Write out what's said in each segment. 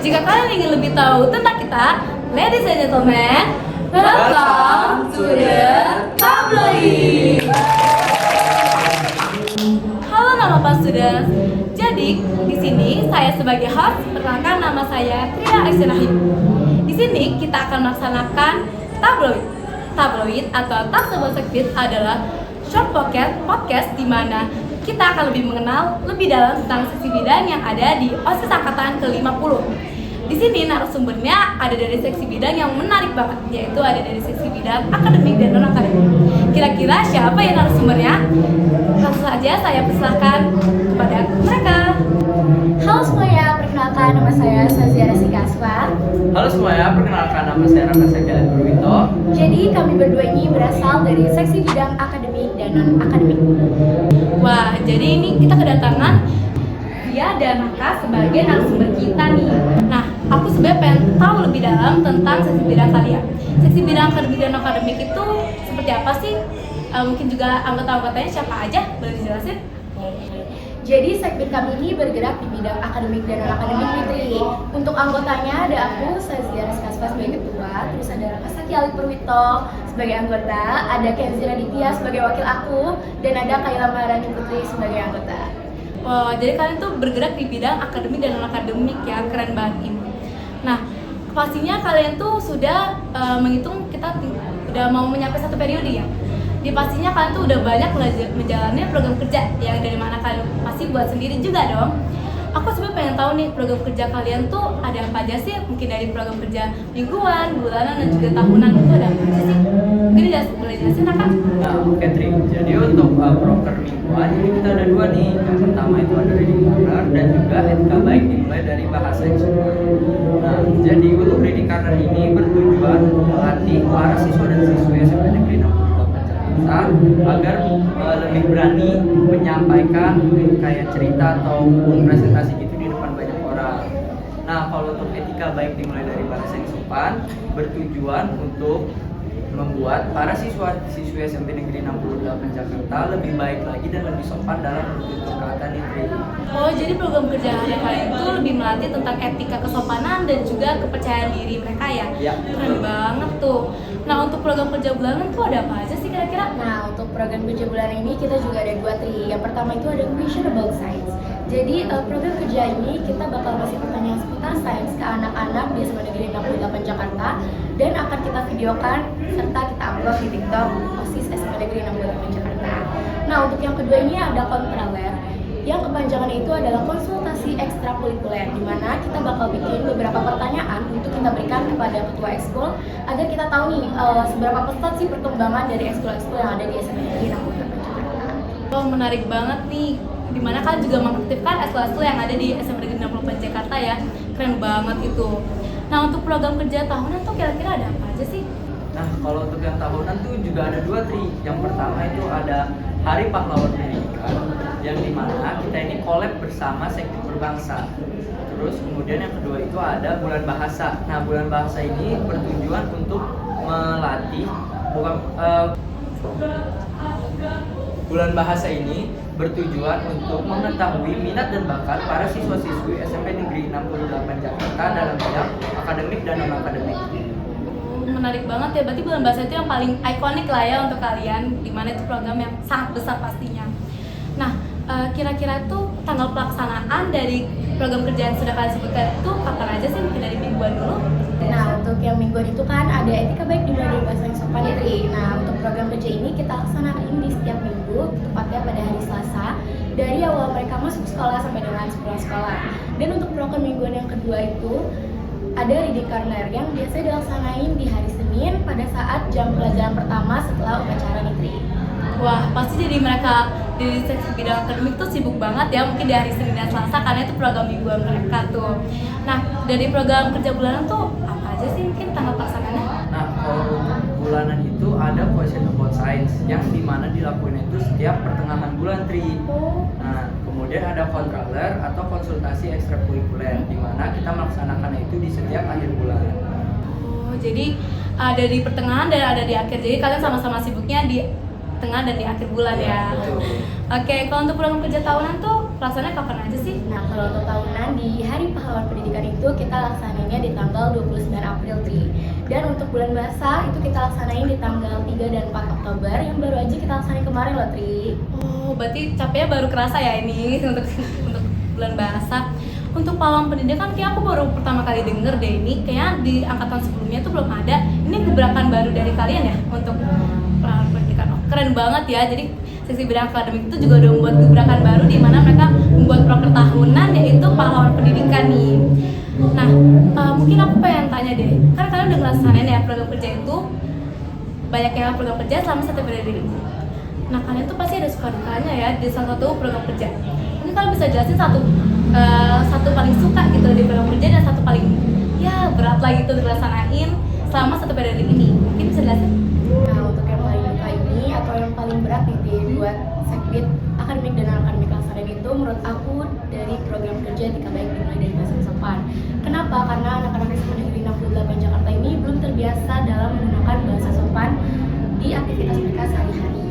Jika kalian ingin lebih tahu tentang kita, ladies and gentlemen, welcome to the Tabloid. Halo nama Pak Students. Jadi di sini saya sebagai host, perkenalkan nama saya Tria Aisyah. Di sini kita akan melaksanakan Tabloid. Tabloid atau Talk About Sex adalah short podcast di mana kita akan lebih mengenal lebih dalam tentang seksi bidang yang ada di OSIS Angkatan ke-50. Di sini narasumbernya ada dari seksi bidang yang menarik banget, yaitu ada dari seksi bidang akademik dan non-akademik. Kira-kira siapa ya narasumbernya? Langsung saja saya persilahkan kepada mereka. Halo semuanya, perkenalkan nama saya Saziara Sikaswar. Halo semuanya, perkenalkan nama saya Raka Sekalian Purwito. Jadi kami berdua ini berasal dari seksi bidang akademik dan non-akademik. Wah, jadi ini kita kedatangan Dia dan Raka sebagai narasumber kita nih. Nah, aku sebenarnya pengen tahu lebih dalam tentang seksi bidang kalian. Seksi bidang akademik dan non-akademik itu seperti apa sih? Mungkin juga anggota-anggotanya siapa aja? Boleh dijelasin? Jadi segmen kami ini bergerak di bidang akademik dan non-akademik nih Tri. Untuk anggotanya ada aku, Saziara Sikaswar sebagai ketua, terus ada Raka Sekalian Purwito sebagai anggota, ada Kenzi Raditya sebagai wakil aku, dan ada Kayla Maharani Putri sebagai anggota. Wah, jadi kalian tuh bergerak di bidang akademik dan non-akademik ya, keren banget ini. Nah, pastinya kalian tuh sudah menghitung kita udah mau mencapai satu periode ya. Di pastinya kalian tuh udah banyak menjalani program kerja yang dari mana kalian pasti buat sendiri juga dong. Aku sebenarnya pengen tahu nih program kerja kalian tuh ada apa aja sih? Mungkin dari program kerja mingguan, bulanan, dan juga tahunan itu ada apa aja sih? Mungkin boleh jelasin Raka? Nah, oke Tri. Jadi untuk proker mingguan ini kita ada dua nih. Yang pertama itu ada reading corner dan juga etika baik dimulai dari bahasa Inggris. Nah, jadi untuk reading corner ini bertujuan untuk melatih para siswa dan siswi SMP Negeri 68 Jakarta agar lebih berani menyampaikan kayak cerita atau presentasi gitu di depan banyak orang. Nah, kalau untuk etika baik dimulai dari bahasa yang sopan bertujuan untuk membuat para siswi SMP Negeri 68 Jakarta lebih baik lagi dan lebih sopan dalam bertutur kata nih. Oh, jadi program kerja kalian itu lebih melatih tentang etika kesopanan dan juga kepercayaan diri mereka ya? Ya. Keren banget tuh. Nah, untuk program kerja bulanan tuh ada apa aja sih kira-kira? Nah, untuk program kerja bulan ini kita juga ada dua Tri. Yang pertama itu ada Question About Science. Jadi program kerja ini kita bakal kasih pertanyaan seputar sains ke anak-anak di SMA Negeri 68 Jakarta dan akan kita videokan serta kita upload di TikTok OSIS SMA Negeri 68 Jakarta. Nah, untuk yang kedua ini ada kontraler yang kepanjangannya itu adalah konsultasi ekstrakurikuler, di mana kita bakal bikin beberapa pertanyaan untuk kita berikan kepada ketua ekskul agar kita tahu nih seberapa pesat sih perkembangan dari ekskul-ekskul yang ada di SMA Negeri 68 Jakarta. Oh, menarik banget nih. Dimana kalian juga mengaktifkan ekskul-ekskul yang ada di SMA Negeri 68 Jakarta ya. Keren banget itu. Nah, untuk program kerja tahunan tuh kira-kira ada apa aja sih? Nah, kalau untuk yang tahunan tuh juga ada dua Tri. Yang pertama itu ada Hari Pahlawan Pendidikan, yang dimana kita ini collab bersama sektor berbangsa. Terus kemudian yang kedua itu ada Bulan Bahasa. Nah, Bulan Bahasa ini bertujuan untuk melatih Bulan Bahasa ini bertujuan untuk mengetahui minat dan bakat para siswa-siswi SMP Negeri 68 Jakarta dalam bidang akademik dan non-akademik. Menarik banget ya, berarti bulan bahasa itu yang paling ikonik lah ya untuk kalian, dimana itu program yang sangat besar pastinya. Nah, kira-kira tuh tanggal pelaksanaan dari program kerja yang sudah kalian sebutkan itu kapan aja sih? Mungkin dari mingguan dulu. Nah, untuk yang mingguan itu kan ada etika baik dimulai dari bahasa yang sopan ya Tri. Nah, untuk program kerja ini kita laksanakan di setiap minggu, tepatnya pada hari Selasa, dari awal mereka masuk sekolah sampai dengan pulang sekolah. Dan untuk program mingguan yang kedua itu ada reading corner yang biasa dilaksanain di hari Senin pada saat jam pelajaran pertama setelah upacara nih Tri. Wah, pasti jadi mereka di seksi bidang akademik tuh sibuk banget ya, mungkin di hari Senin dan Selasa karena itu program mingguan mereka tuh. Nah, dari program kerja bulanan tuh apa aja sih mungkin tanggal pelaksanaannya? Nah, kalau untuk bulanan itu ada Question About Science yang dimana dilakuin itu setiap pertengahan bulan Tri. Nah, kemudian ada kontraler atau konsultasi ekstrakurikuler di mana kita melaksanakan itu di setiap akhir bulan. Oh, jadi ada di pertengahan dan ada di akhir. Jadi kalian sama-sama sibuknya di tengah dan di akhir bulan ya. Betul. Oke, kalau untuk program kerja tahunan tuh pelaksanaannya kapan aja sih? Nah, kalau untuk tahunan di Hari Pahlawan Pendidikan itu kita laksanainnya di tanggal 29 April Tri. Dan untuk bulan bahasa itu kita laksanain di tanggal 3 dan 4 Oktober yang baru aja kita laksanain kemarin loh Tri. Oh, berarti capeknya baru kerasa ya ini untuk bulan bahasa. Untuk pahlawan pendidikan kayak aku baru pertama kali denger deh ini, kayak di angkatan sebelumnya tuh belum ada. Ini gebrakan baru dari kalian ya untuk pahlawan pendidikan. Oh, keren banget ya. Jadi seksi bidang akademik itu juga udah membuat gebrakan baru di mana mereka membuat proker tahunan yaitu pahlawan pendidikan nih. Nah, mungkin aku pengen tanya deh, kan kalian udah ngelaksanain ya program kerja itu, banyak yang program kerja selama 1 periode ini. Nah, kalian tuh pasti ada suka dukanya ya di salah satu program kerja. Mungkin kalian bisa jelasin satu paling suka gitu di program kerja dan satu paling ya berat lah gitu dilaksanain selama 1 periode ini. Mungkin bisa jelasin? Nah, untuk yang paling suka ini atau yang paling berat nih Tri, buat sekbid akademik dan akademik laksanain itu menurut aku dari program kerja Etika Baik dimulai dari bahasa sopan. Kenapa? Karena anak-anak SMA Negeri 68 Jakarta ini belum terbiasa dalam menggunakan bahasa sopan di aktivitas mereka sehari-hari.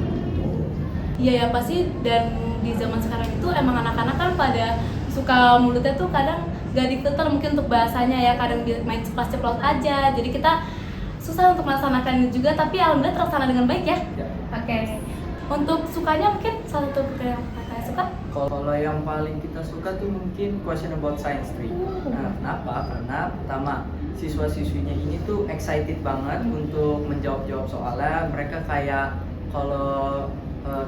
Iya ya pasti, dan di zaman sekarang itu emang anak-anak kan pada suka mulutnya tuh kadang gak diketer mungkin untuk bahasanya ya, kadang main ceplos-ceplos aja, jadi kita susah untuk melaksanakan juga, tapi alhamdulillah terlaksana dengan baik ya. Oke. Untuk sukanya mungkin salah satu yang kakak suka? Kalau yang paling kita suka tuh mungkin question about science Tri. Nah, kenapa? Karena pertama siswa-siswinya ini tuh excited banget untuk menjawab soalnya. Mereka kayak kalau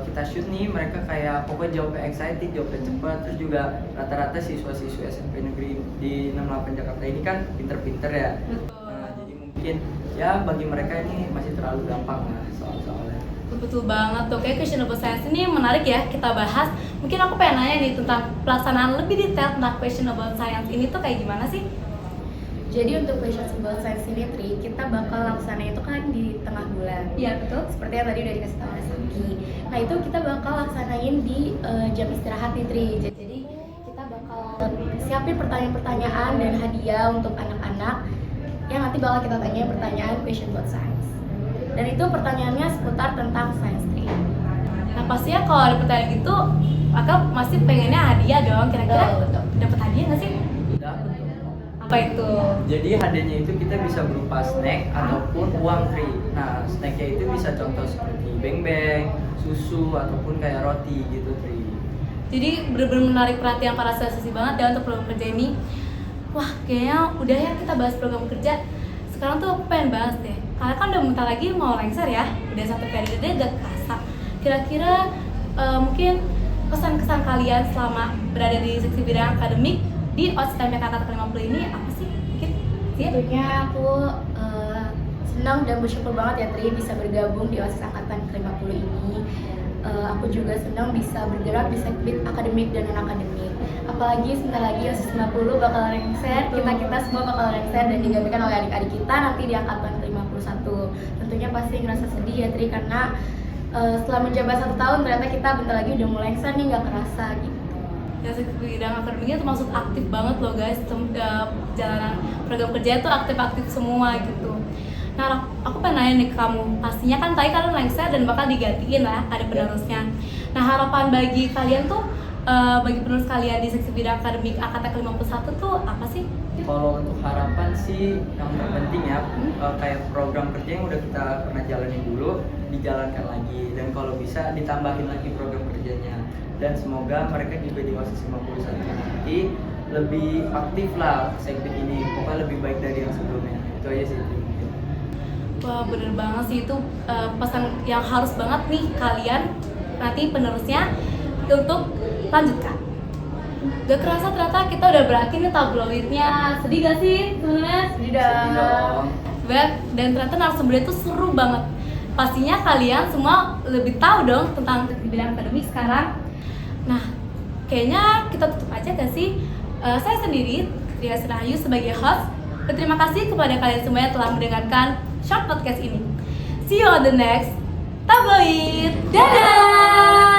kita shoot nih, mereka kayak pokoknya jawabnya excited, jawabnya cepat. Terus juga rata-rata siswa-siswi SMP Negeri di 68 Jakarta ini kan pinter-pinter ya. Nah, jadi mungkin ya bagi mereka ini masih terlalu gampang lah soal-soalnya. Betul banget tuh, kayak questionable science ini menarik ya kita bahas. Mungkin aku pengen nanya nih tentang pelaksanaan lebih detail tentang questionable science ini tuh kayak gimana sih? Jadi untuk questionable science ini Tri, kita bakal laksanain itu kan di tengah bulan. Iya betul. Seperti yang tadi udah dikasih tahu oleh Saki. Nah itu kita bakal laksanain di jam istirahat nih Tri. Jadi kita bakal siapin pertanyaan-pertanyaan dan hadiah untuk anak-anak yang nanti bakal kita tanya pertanyaan question about science. Dan itu pertanyaannya seputar tentang science Tri. Nah pastinya kalau ada pertanyaan gitu, Aka masih pengennya hadiah dong. Kira-kira dapat hadiah nggak sih? Dapat dong. Apa itu? Jadi hadiahnya itu kita bisa berupa snack ataupun uang Tri. Nah, snacknya itu bisa contoh seperti beng-beng, susu ataupun kayak roti gitu Tri. Jadi benar-benar menarik perhatian para siswa banget ya untuk program kerja ini. Wah kayaknya udah ya kita bahas program kerja. Sekarang tuh aku pengen bahas deh, karena kan udah bentar lagi mau lengser ya, udah 1 periode gak kerasa. Kira-kira mungkin kesan-kesan kalian selama berada di seksi bidang akademik di OSIS TMK Angkatan ke-50 ini apa sih? Mungkin ya? Tentunya aku senang dan bersyukur banget ya Tri bisa bergabung di OSIS Angkatan ke-50 ini. Aku juga senang bisa bergerak di sekbid akademik dan non-akademik. Apalagi sebentar lagi OSIS 50 bakal lengser, kita semua bakal lengser dan digantikan oleh adik-adik kita nanti di angkatan ke-51. Tentunya pasti ngerasa sedih ya Tri, karena setelah menjabat 1 tahun ternyata kita bentar lagi udah mau lengser nih, nggak kerasa gitu. Ya seksi bidang akademiknya termasuk aktif banget loh guys, jalanan program kerja itu aktif-aktif semua gitu. Nah, aku pengen nanya nih ke kamu, pastinya kan tadi kalian lengser dan bakal digantiin lah, ada penerusnya. Nah, harapan bagi kalian tuh, bagi penerus kalian di seksi bidang akademik angkatan ke-51 tuh apa sih? Kalau untuk harapan sih yang terpenting ya, kayak program kerja yang udah kita pernah jalanin dulu, dijalankan lagi. Dan kalau bisa ditambahin lagi program kerjanya. Dan semoga mereka juga di OSIS 51 nanti lebih aktif lah sekbid ini, pokoknya lebih baik dari yang sebelumnya. Itu aja sih mungkin. Wah bener banget sih, itu pesan yang harus banget nih kalian nanti penerusnya untuk lanjutkan. Gak kerasa ternyata kita udah berakhir nih tabloidnya. Sedih gak sih sebenarnya? Sedih Sedih dong. Dan ternyata narasumbernya tuh seru banget. Pastinya kalian semua lebih tahu dong tentang bidang akademik sekarang. Nah, kayaknya kita tutup aja gak sih? Saya sendiri, Tria Serayu sebagai host, berterima kasih kepada kalian semua yang telah mendengarkan short podcast ini. See you on the next tabloid. Dadah!